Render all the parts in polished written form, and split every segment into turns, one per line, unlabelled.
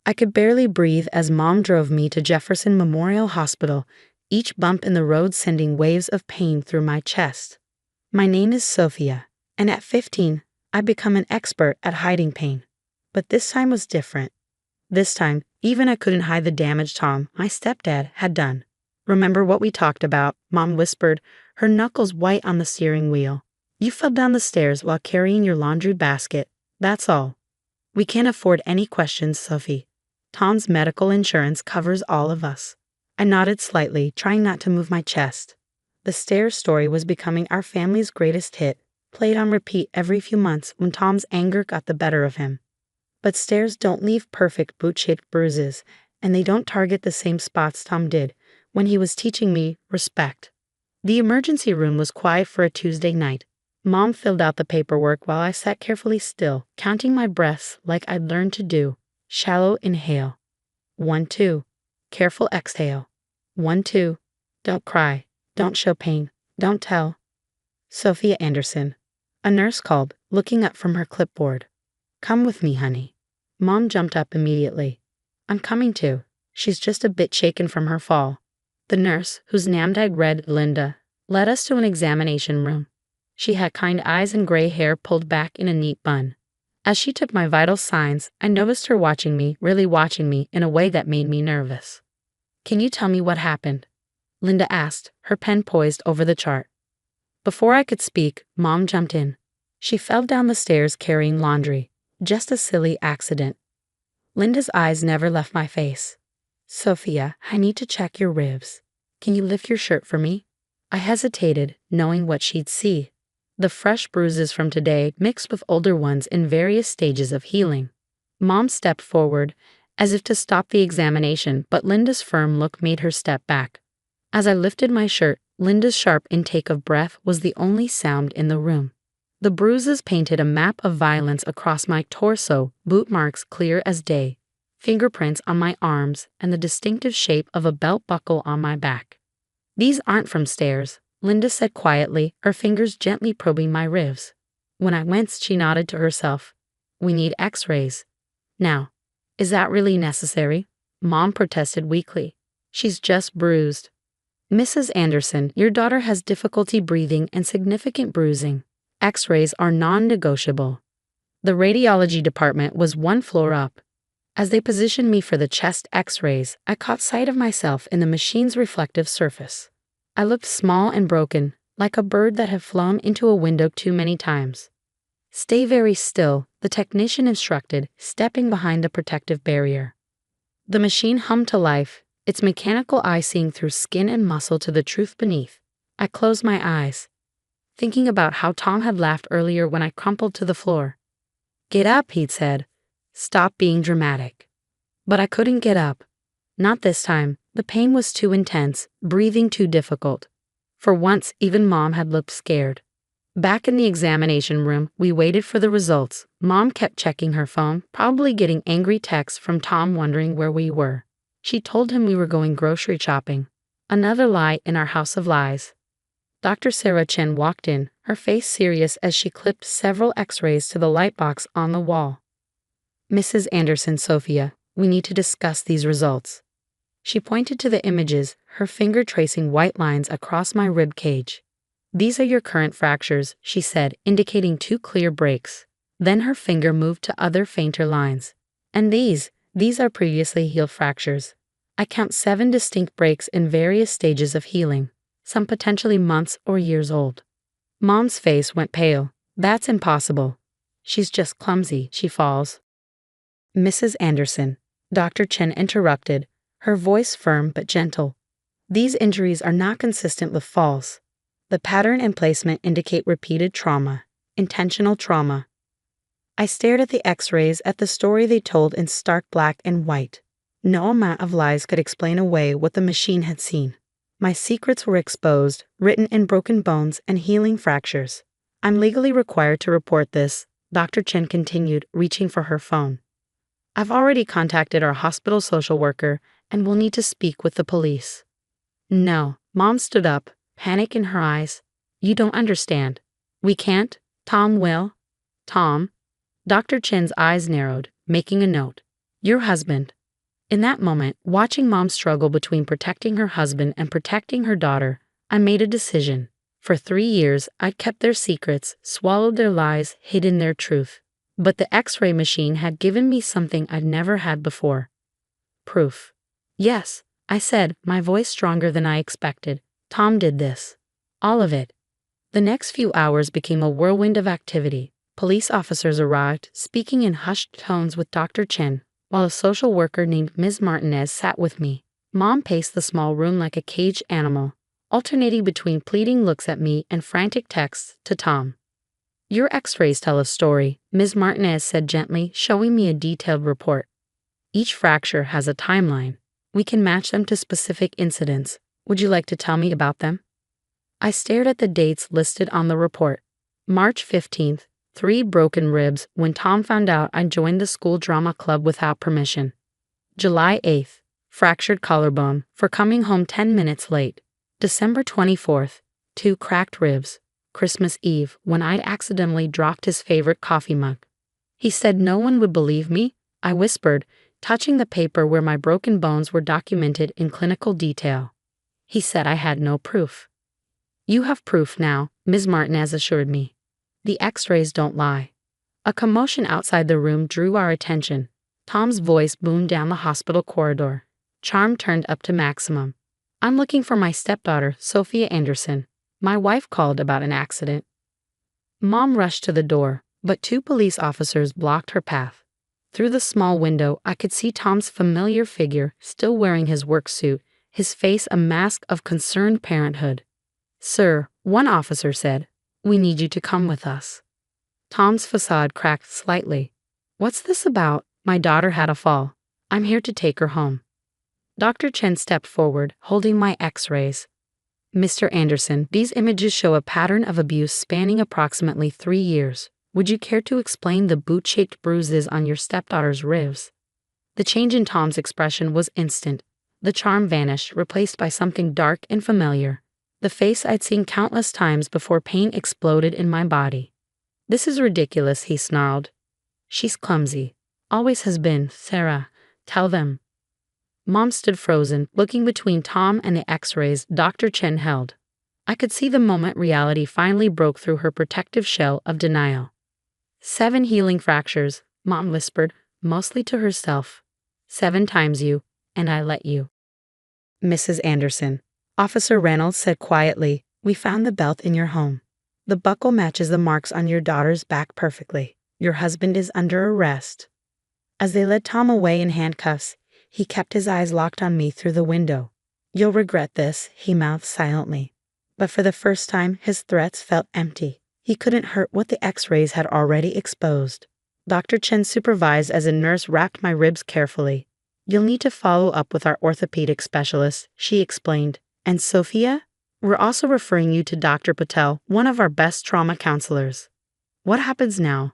I could barely breathe as Mom drove me to Jefferson Memorial Hospital, each bump in the road sending waves of pain through my chest. My name is Sophia, and at 15, I'd become an expert at hiding pain. But this time was different. This time, even I couldn't hide the damage Tom, my stepdad, had done. "Remember what we talked about?" Mom whispered, her knuckles white on the steering wheel. "You fell down the stairs while carrying your laundry basket. That's all. We can't afford any questions, Sophie. Tom's medical insurance covers all of us." I nodded slightly, trying not to move my chest. The stairs story was becoming our family's greatest hit, played on repeat every few months when Tom's anger got the better of him. But stairs don't leave perfect boot-shaped bruises, and they don't target the same spots Tom did when he was teaching me respect. The emergency room was quiet for a Tuesday night. Mom filled out the paperwork while I sat carefully still, counting my breaths like I'd learned to do. Shallow inhale. 1, 2. Careful exhale. 1, 2. Don't cry. Don't show pain. Don't tell. "Sophia Anderson." A nurse called, looking up from her clipboard. "Come with me, honey." Mom jumped up immediately. "I'm coming too. She's just a bit shaken from her fall." The nurse, whose name I'd read Linda, led us to an examination room. She had kind eyes and gray hair pulled back in a neat bun. As she took my vital signs, I noticed her watching me, really watching me, in a way that made me nervous. "Can you tell me what happened?" Linda asked, her pen poised over the chart. Before I could speak, Mom jumped in. "She fell down the stairs carrying laundry. Just a silly accident." Linda's eyes never left my face. "Sophia, I need to check your ribs. Can you lift your shirt for me?" I hesitated, knowing what she'd see. The fresh bruises from today mixed with older ones in various stages of healing. Mom stepped forward, as if to stop the examination, but Linda's firm look made her step back. As I lifted my shirt, Linda's sharp intake of breath was the only sound in the room. The bruises painted a map of violence across my torso, boot marks clear as day, fingerprints on my arms, and the distinctive shape of a belt buckle on my back. "These aren't from stairs," Linda said quietly, her fingers gently probing my ribs. When I winced, she nodded to herself. "We need x-rays." "Now, is that really necessary?" Mom protested weakly. "She's just bruised." "Mrs. Anderson, your daughter has difficulty breathing and significant bruising. X-rays are non-negotiable." The radiology department was one floor up. As they positioned me for the chest x-rays, I caught sight of myself in the machine's reflective surface. I looked small and broken, like a bird that had flown into a window too many times. "Stay very still," the technician instructed, stepping behind the protective barrier. The machine hummed to life, its mechanical eye seeing through skin and muscle to the truth beneath. I closed my eyes, thinking about how Tom had laughed earlier when I crumpled to the floor. "Get up," he'd said. "Stop being dramatic." But I couldn't get up. Not this time. The pain was too intense, breathing too difficult. For once, even Mom had looked scared. Back in the examination room, we waited for the results. Mom kept checking her phone, probably getting angry texts from Tom wondering where we were. She told him we were going grocery shopping. Another lie in our house of lies. Dr. Sarah Chen walked in, her face serious as she clipped several x-rays to the light box on the wall. "Mrs. Anderson, Sophia, we need to discuss these results." She pointed to the images, her finger tracing white lines across my rib cage. "These are your current fractures," she said, indicating 2 clear breaks. Then her finger moved to other fainter lines. "And these are previously healed fractures. I count 7 distinct breaks in various stages of healing, some potentially months or years old." Mom's face went pale. "That's impossible. She's just clumsy. She falls." "Mrs. Anderson," Dr. Chen interrupted, her voice firm but gentle. "These injuries are not consistent with falls. The pattern and placement indicate repeated trauma, intentional trauma." I stared at the x-rays, at the story they told in stark black and white. No amount of lies could explain away what the machine had seen. My secrets were exposed, written in broken bones and healing fractures. "I'm legally required to report this," Dr. Chen continued, reaching for her phone. "I've already contacted our hospital social worker and will need to speak with the police." "No," Mom stood up, panic in her eyes. "You don't understand. We can't. Tom will." "Tom?" Dr. Chen's eyes narrowed, making a note. "Your husband. In that moment, watching Mom struggle between protecting her husband and protecting her daughter, I made a decision. For 3 years, I'd kept their secrets, swallowed their lies, hidden their truth. But the X-ray machine had given me something I'd never had before. Proof. Yes, I said, my voice stronger than I expected. Tom did this. All of it. The next few hours became a whirlwind of activity. Police officers arrived, speaking in hushed tones with Dr. Chen, while a social worker named Ms. Martinez sat with me. Mom paced the small room like a caged animal, alternating between pleading looks at me and frantic texts to Tom. Your X-rays tell a story, Ms. Martinez said gently, showing me a detailed report. Each fracture has a timeline. We can match them to specific incidents. Would you like to tell me about them? I stared at the dates listed on the report. March 15th, 3 broken ribs when Tom found out I joined the school drama club without permission. July 8th, fractured collarbone for coming home 10 minutes late. December 24th, 2 cracked ribs. Christmas Eve when I'd accidentally dropped his favorite coffee mug. He said no one would believe me, I whispered, touching the paper where my broken bones were documented in clinical detail. He said I had no proof. You have proof now, Ms. Martinez assured me. The X-rays don't lie. A commotion outside the room drew our attention. Tom's voice boomed down the hospital corridor. Charm turned up to maximum. I'm looking for my stepdaughter, Sophia Anderson. My wife called about an accident. Mom rushed to the door, but 2 police officers blocked her path. Through the small window, I could see Tom's familiar figure, still wearing his work suit, his face a mask of concerned parenthood. Sir, one officer said, we need you to come with us. Tom's facade cracked slightly. What's this about? My daughter had a fall. I'm here to take her home. Dr. Chen stepped forward, holding my X-rays. Mr. Anderson, these images show a pattern of abuse spanning approximately 3 years. Would you care to explain the boot-shaped bruises on your stepdaughter's ribs? The change in Tom's expression was instant. The charm vanished, replaced by something dark and familiar. The face I'd seen countless times before pain exploded in my body. This is ridiculous, he snarled. She's clumsy. Always has been, Sarah. Tell them. Mom stood frozen, looking between Tom and the X-rays Dr. Chen held. I could see the moment reality finally broke through her protective shell of denial. 7 healing fractures, Mom whispered, mostly to herself. 7 times you, and I let you. Mrs. Anderson, Officer Reynolds said quietly, we found the belt in your home. The buckle matches the marks on your daughter's back perfectly. Your husband is under arrest. As they led Tom away in handcuffs, he kept his eyes locked on me through the window. You'll regret this, he mouthed silently. But for the first time, his threats felt empty. He couldn't hurt what the X-rays had already exposed. Dr. Chen supervised as a nurse wrapped my ribs carefully. You'll need to follow up with our orthopedic specialist, she explained. And Sophia? We're also referring you to Dr. Patel, one of our best trauma counselors. What happens now?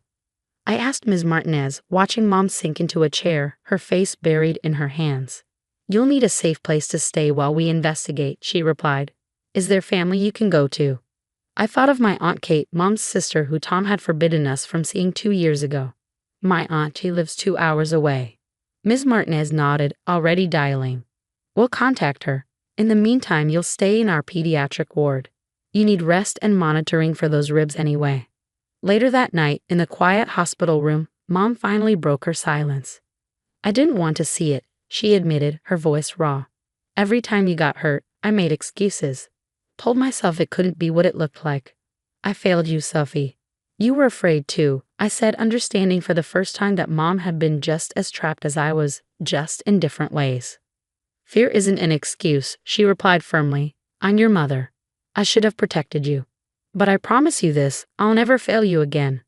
I asked Ms. Martinez, watching Mom sink into a chair, her face buried in her hands. You'll need a safe place to stay while we investigate, she replied. Is there family you can go to? I thought of my Aunt Kate, Mom's sister who Tom had forbidden us from seeing 2 years ago. My auntie lives 2 hours away. Ms. Martinez nodded, already dialing. We'll contact her. In the meantime, you'll stay in our pediatric ward. You need rest and monitoring for those ribs anyway. Later that night, in the quiet hospital room, Mom finally broke her silence. I didn't want to see it, she admitted, her voice raw. Every time you got hurt, I made excuses. Told myself it couldn't be what it looked like. I failed you, Sophie. You were afraid too, I said, understanding for the first time that Mom had been just as trapped as I was, just in different ways. Fear isn't an excuse, she replied firmly. I'm your mother. I should have protected you. But I promise you this, I'll never fail you again.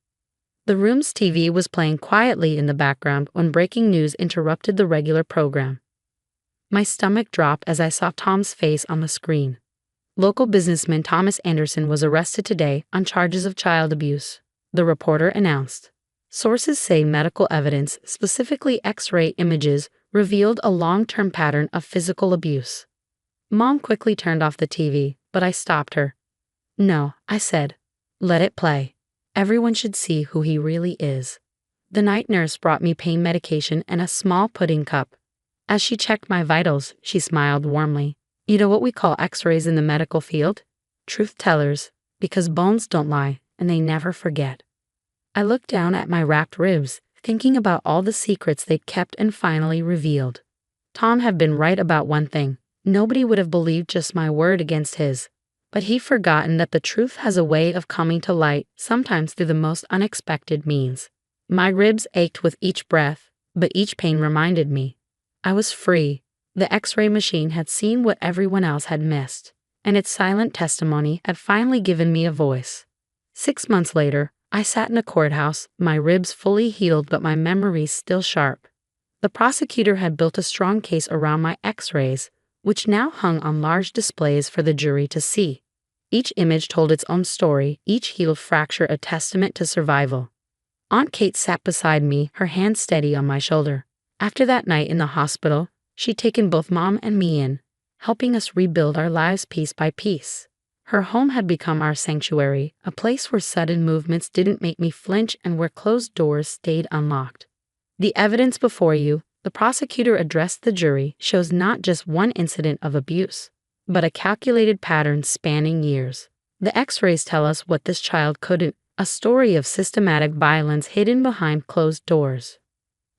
The room's TV was playing quietly in the background when breaking news interrupted the regular program. My stomach dropped as I saw Tom's face on the screen. Local businessman Thomas Anderson was arrested today on charges of child abuse, the reporter announced. Sources say medical evidence, specifically X-ray images, revealed a long-term pattern of physical abuse. Mom quickly turned off the TV, but I stopped her. No, I said. Let it play. Everyone should see who he really is. The night nurse brought me pain medication and a small pudding cup. As she checked my vitals, she smiled warmly. You know what we call x-rays in the medical field? Truth tellers, because bones don't lie, and they never forget. I looked down at my wrapped ribs, thinking about all the secrets they'd kept and finally revealed. Tom had been right about one thing. Nobody would have believed just my word against his. But he'd forgotten that the truth has a way of coming to light, sometimes through the most unexpected means. My ribs ached with each breath, but each pain reminded me. I was free. The X-ray machine had seen what everyone else had missed, and its silent testimony had finally given me a voice. 6 months later, I sat in a courthouse, my ribs fully healed but my memories still sharp. The prosecutor had built a strong case around my X-rays, which now hung on large displays for the jury to see. Each image told its own story, each healed fracture a testament to survival. Aunt Kate sat beside me, her hand steady on my shoulder. After that night in the hospital, she'd taken both Mom and me in, helping us rebuild our lives piece by piece. Her home had become our sanctuary, a place where sudden movements didn't make me flinch and where closed doors stayed unlocked. The evidence before you, the prosecutor addressed the jury, shows not just one incident of abuse, but a calculated pattern spanning years. The X-rays tell us what this child couldn't, a story of systematic violence hidden behind closed doors.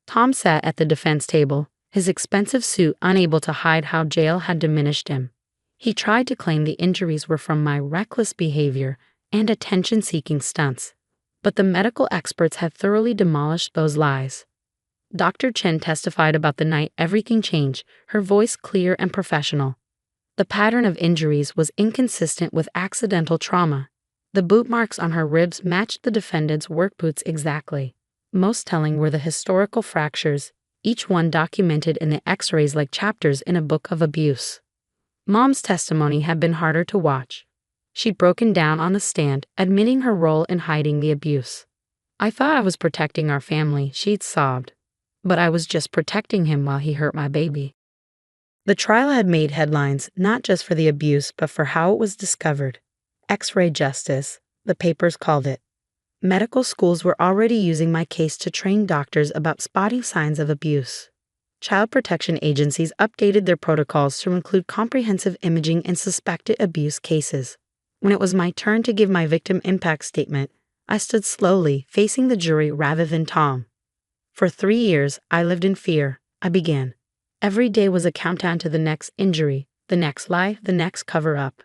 Tom sat at the defense table, his expensive suit unable to hide how jail had diminished him. He tried to claim the injuries were from my reckless behavior and attention-seeking stunts, but the medical experts had thoroughly demolished those lies. Dr. Chen testified about the night everything changed, her voice clear and professional. The pattern of injuries was inconsistent with accidental trauma. The boot marks on her ribs matched the defendant's work boots exactly. Most telling were the historical fractures, each one documented in the X-rays like chapters in a book of abuse. Mom's testimony had been harder to watch. She'd broken down on the stand, admitting her role in hiding the abuse. I thought I was protecting our family, she'd sobbed. But I was just protecting him while he hurt my baby. The trial had made headlines, not just for the abuse, but for how it was discovered. X-ray justice, the papers called it. Medical schools were already using my case to train doctors about spotting signs of abuse. Child protection agencies updated their protocols to include comprehensive imaging in suspected abuse cases. When it was my turn to give my victim impact statement, I stood slowly, facing the jury rather than Tom. For 3 years, I lived in fear. I began. Every day was a countdown to the next injury, the next lie, the next cover-up.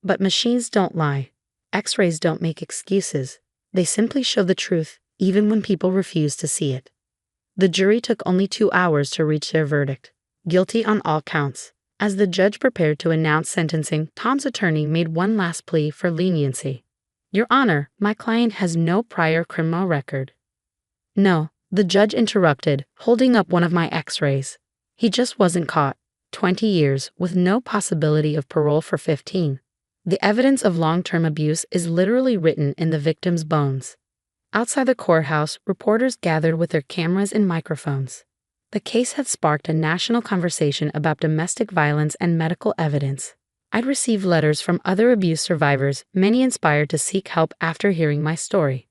But machines don't lie. X-rays don't make excuses. They simply show the truth, even when people refuse to see it. The jury took only 2 hours to reach their verdict. Guilty on all counts. As the judge prepared to announce sentencing, Tom's attorney made one last plea for leniency. Your Honor, my client has no prior criminal record. No. The judge interrupted, holding up one of my X-rays. He just wasn't caught. 20 years, with no possibility of parole for 15. The evidence of long-term abuse is literally written in the victim's bones. Outside the courthouse, reporters gathered with their cameras and microphones. The case had sparked a national conversation about domestic violence and medical evidence. I'd received letters from other abuse survivors, many inspired to seek help after hearing my story.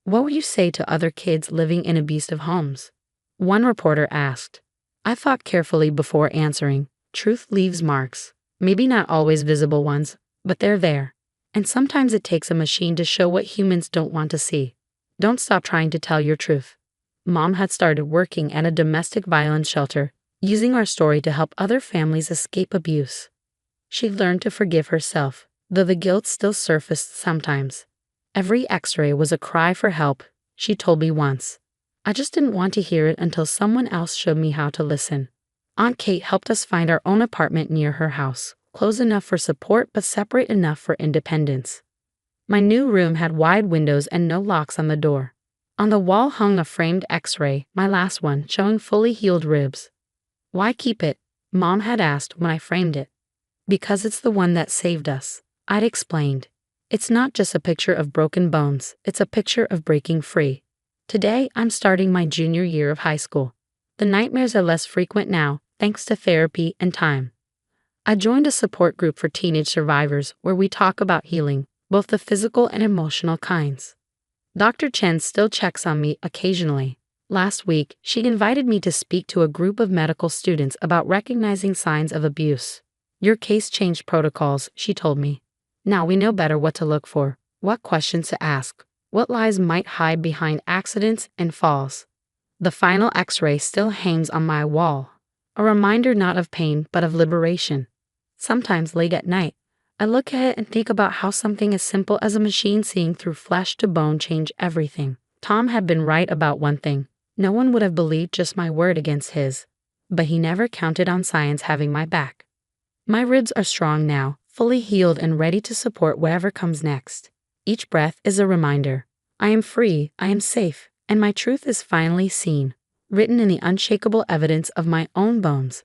What would you say to other kids living in abusive homes? One reporter asked. I thought carefully before answering. Truth leaves marks. Maybe not always visible ones, but they're there. And sometimes it takes a machine to show what humans don't want to see. Don't stop trying to tell your truth. Mom had started working at a domestic violence shelter, using our story to help other families escape abuse. She learned to forgive herself, though the guilt still surfaced sometimes. Every X-ray was a cry for help, she told me once. I just didn't want to hear it until someone else showed me how to listen. Aunt Kate helped us find our own apartment near her house, close enough for support but separate enough for independence. My new room had wide windows and no locks on the door. On the wall hung a framed X-ray, my last one, showing fully healed ribs. Why keep it? Mom had asked when I framed it. Because it's the one that saved us, I'd explained. It's not just a picture of broken bones, it's a picture of breaking free. Today, I'm starting my junior year of high school. The nightmares are less frequent now, thanks to therapy and time. I joined a support group for teenage survivors where we talk about healing, both the physical and emotional kinds. Dr. Chen still checks on me occasionally. Last week, she invited me to speak to a group of medical students about recognizing signs of abuse. Your case changed protocols, she told me. Now we know better what to look for, what questions to ask, what lies might hide behind accidents and falls. The final X-ray still hangs on my wall, a reminder not of pain but of liberation. Sometimes late at night, I look at it and think about how something as simple as a machine seeing through flesh to bone changed everything. Tom had been right about one thing. No one would have believed just my word against his. But he never counted on science having my back. My ribs are strong now, fully healed and ready to support whatever comes next. Each breath is a reminder. I am free, I am safe, and my truth is finally seen, written in the unshakable evidence of my own bones.